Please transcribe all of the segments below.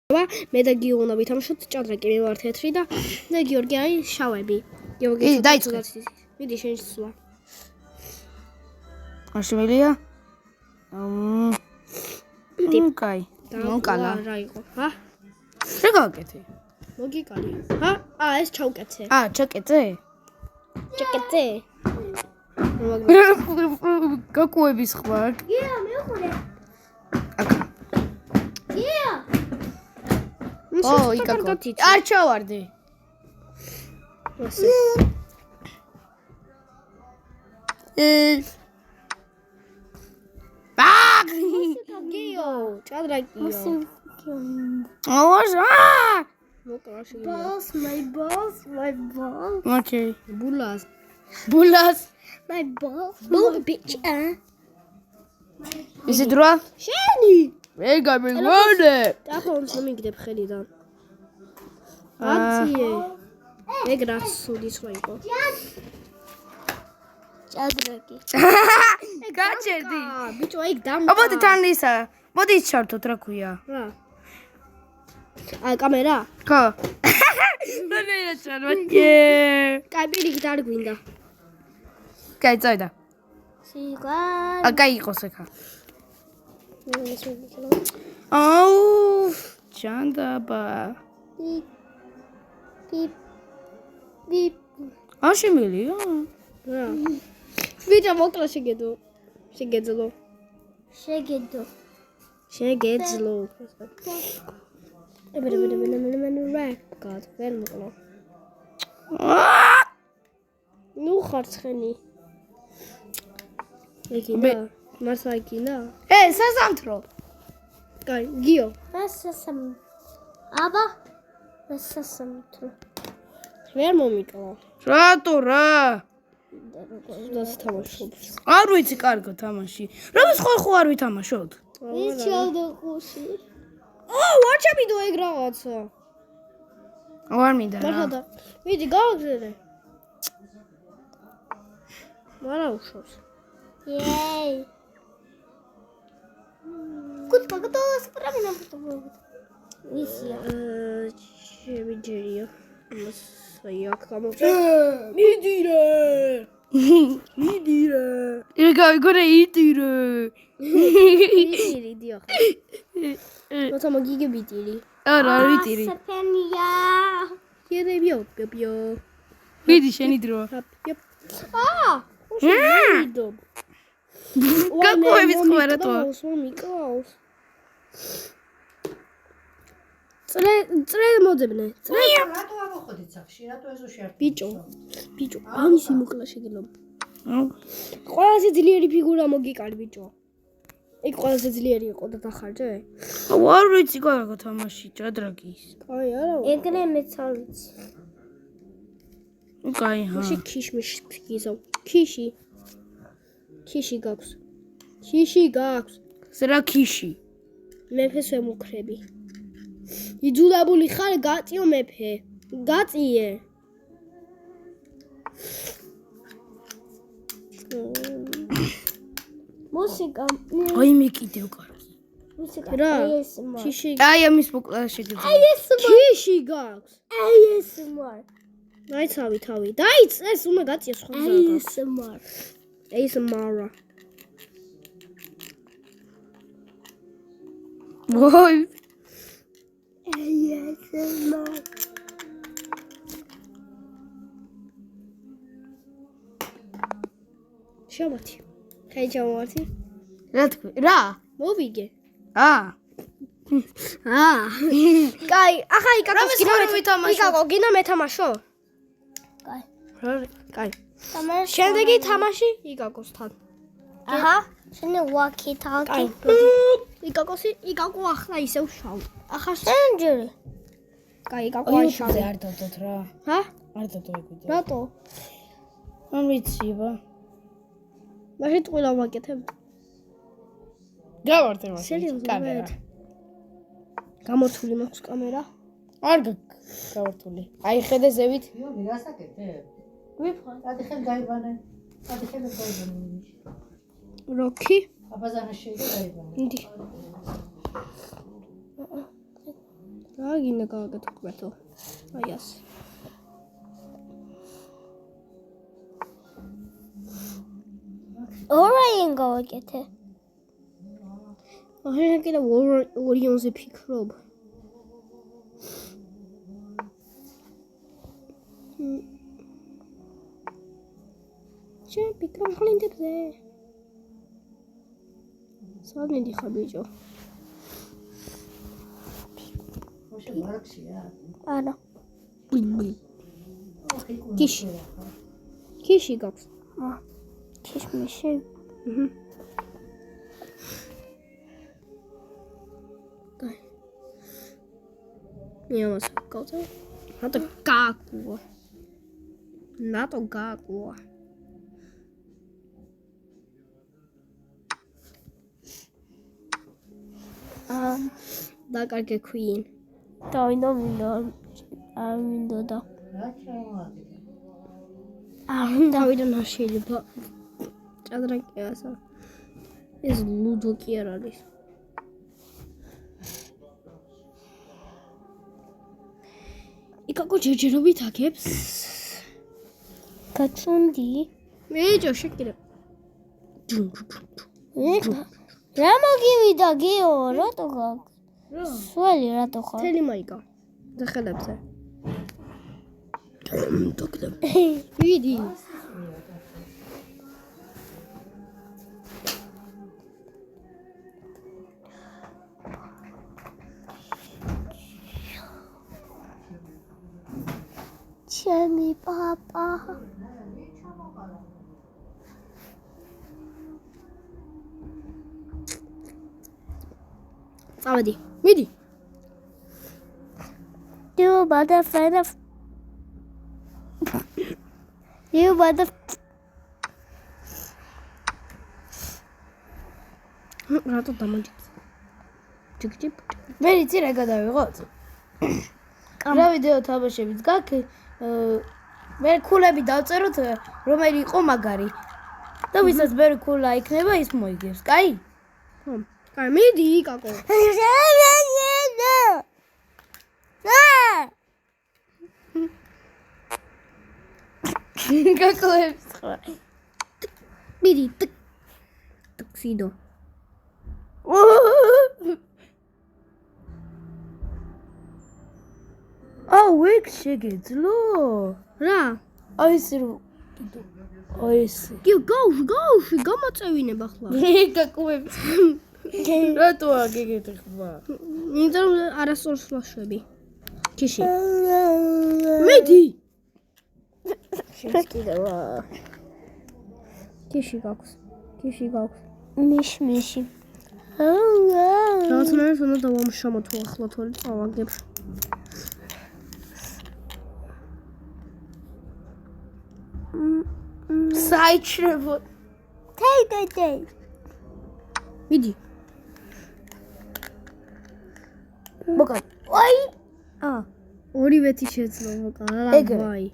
მე და გიო უნდა ვითამაშოთ ჭადრაკი მე ვარ თეთრი და გიორგი არის შავები. იგი დაიწყე. მიდი შენ სვლა. Ашвилия? კაი. მოკალა. რა იყო? ჰა? შეგაკეთე. მოგიკალი. ჰა? ეს ჩავკეთე. ჩაკეთე? ჩაკეთე. გაკუების ხარ? გიო, მეუღლე. გიო. იკაკო. არ ჩავარდი. ასე. გიო, ჭადრაკიო. მოკრაში. Balls, my balls. Okay. ბულას. My balls. Bull bitch, ისი დროა? შენი. მე გამიგონე. დაფონს მომიგდებ ხელიდან. აციე. ეგრაც სული სხვა იყო. ჭადრაკი. გაჩერდი. ბიჭო, ეგ დამ. აბოდი თან ისა. მოდი ის ჩართოთ, რა ქვია? რა? კამერა? ხო. რა ჩარვაკე. კაი, პირიქით არ გვინდა. კაი, წაიდა. სიგვარ. კაი იყოს ეხა. აუ, ჩანდაბა. Beep. აშიმილია? რა? ბიჭო, მოკლა შეგეძლო. შეგედო. მე გად ვერ მოკლა. ნუ ხარცხენი. ეგინა? მართლა ეგინა? სასამთრო. კაი, გიო. Rasasam. აბა. Rasasam. ვერ მომიკლა. რატო რა? სულაც თამაშობს. არ ვიცი კარგო თამაში. რომის ხო არ ვითამაშოთ? ის ჩალდოხუში. არ ჩამიდო ეგ რაღაცა. არ მინდა რა. მართლა. მიდი გავაგზავნე. მარა უშავს. Yay. Куда готова справина будет? Висия. ჩემი ჯერია. მოსაიაკ გამოვჭა. მიდირე. იგორე იტირე. მიდირი დიახ. მოცა მოგიგე მიდირი. არა ვიტირი. Сапენია. երևიო. მიდი შენი დროა. მიდო. გაკუების ხმა რატოა? მიკაოს. წრე მოძებნე. რატო ამოხოდით სახში? რატო ეზო შეარტყე? ბიჭო, ამისი მოკლა შეგელობ. ყველაზე ძლიერი ფიგურა მოგიკალი ბიჭო. ეგ ყველაზე ძლიერი იყო და დახარჯე? არ ვიცი კარგო თამაში ჭადრაკის. კაი, არა. ეგრე მეც არ ვიცი. კაი ჰა. შე ქიშმიშ ფიგიზო. ქიში გაქვს. ზრა ქიში. მეფეს ვემუქრები. იძულებული ხარ გაწიო მეფე. გაწიე. მუსიკა. აი მე კიდევ კარგი. მუსიკა. რა? ASMR. ქიში. აი ამის მოკლა შეგიძლია. ქიში გაქვს. ASMR. დაიცავი თავი. ეს უნდა გაწიო სხვა ზოგადად. ASMR. ASMR. ვოი. ASMR. შევმართი. ხაი ჩავმართი. რა თქვი? რა? მოვიგე. კაი, ახლა იკაკოს გინდა მეთამაშო? კაი. შემდეგი თამაში იკაკოსთან. აჰა. შენი walkie-talkie. იკაკო ახლა ისევ შავ. ახლა შენჯერი. კაი, იკაკო აი შავი. არ დავდოთ რა. ჰა? არ დავდოთ. რატო? არ ვიცი ბა. მაშინ ყველა ვაკეთებ. გავარდე მას. სერიოზულად? გამორთული მაქვს კამერა? არ გავართული. აი ხედე ზევით. იო, რასაკეთე? ვიფხარ. ადიხენ გაიბანე. როქი? აბაზანა შეიძლება გაიბანე. მიდი. რა გინდა გავაკეთო კვეთო. აი ასე. ორაინ გავაკეთე. აჰა კიდე ორიონზე ფიქრობ. შენ ფიქრობ ხლინდებზე. სად მიდიხარ ბიჭო? ოშე მარქსია. არა. Kishi. Kishi გაქვს. ქიშმიში. Dai. Andiamo a cosa? Nato cacua. Nato cacua. Da qualche queen. დავინდო მინდო. ამინდო და. რა ჩავაგდე. დავიდან არ შეიძლება. ჭადრაკი ასა. ეს ლუდო კი არ არის. იკაკო ჯერჯერობით აგებს. კაცუნდი. მეჯო შეკირე. რა მოგივიდა გიო, რატო გაქვს? სველი რატო ხარ? თელი მაიკა. დახელებზე. დოკდე. ვიდი. ჩემი პაპა. წავედი. მიდი. You motherfucker. You mother. რატო დამოდი? ჯიქჯი. მე იცი რა გადავიღოთ? რა ვიდეო თამაშებიც გაქვს? მე ქულები დავწეროთ, რომელი იყო მაგარი. და ვისაც მე ქულა იქნება, ის მოიგებს. კაი? ხო. კაი, მიდი იკაკო. გაკოებს ხო? მიდი. ტოქსიდო. ვიქ შეგეძლო? რა? აი ეს რო აი ეს გიო გავში გამოწევინებ ახლა. გაკოებს. რატო აგიგეთ ხმა? იმიტომ არასწორს ვაშვები. ქიში. მიდი. შეკიდევა. ქიში გაქვს. მიშ. რაღაცნაირად უნდა დავამშამო თუ ახლა თორე წავაგებ. საიჩრებო. თეი. მიდი. მოკა. აი. ორივეთი შეძლო მოკა. ვაი.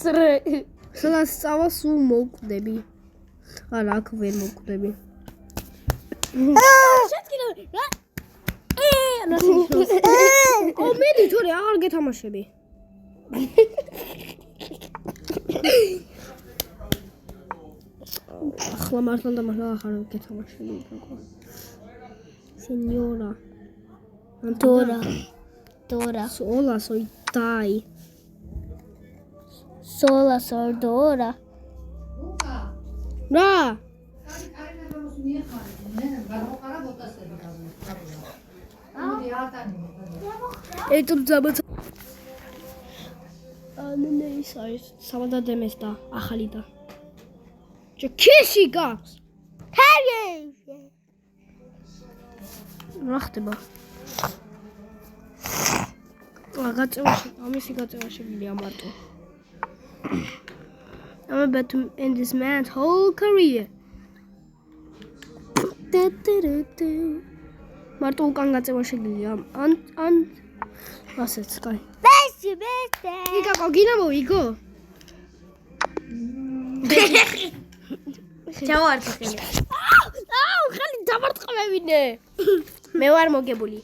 წრე. სადაც წავა სულ მოვკვდები. არა, აქ ვერ მოვკვდები. შეtkino. მიდი თორე აღარ გეთამაშები. ახლა მართლა და მართლა აღარ გეთამაშები. Signora. Dora. Sola soy dai. Sola sordora. რა? კარი ნაბოს მიეხარე. მე გაროყარა ბოტასები გავუყარა. ამოდი არტანი. ეტურ ძაბაც. ნე ის არის სამადა დემეს და ახალი და. ქიში გაქვს. რა ხდება? გაწევაში, ამისი გაწევა შეგვიძლია მარტო. I'm about to end this man's whole career. მარტო უკან გაწევა შეგვიძლია. ან ასეც, კაი. Beste. იკაკო, გინა მოვიგო? ჩავარდი ხელი. ხელი დამარტყმე შევინე. მე ვარ მოგებული.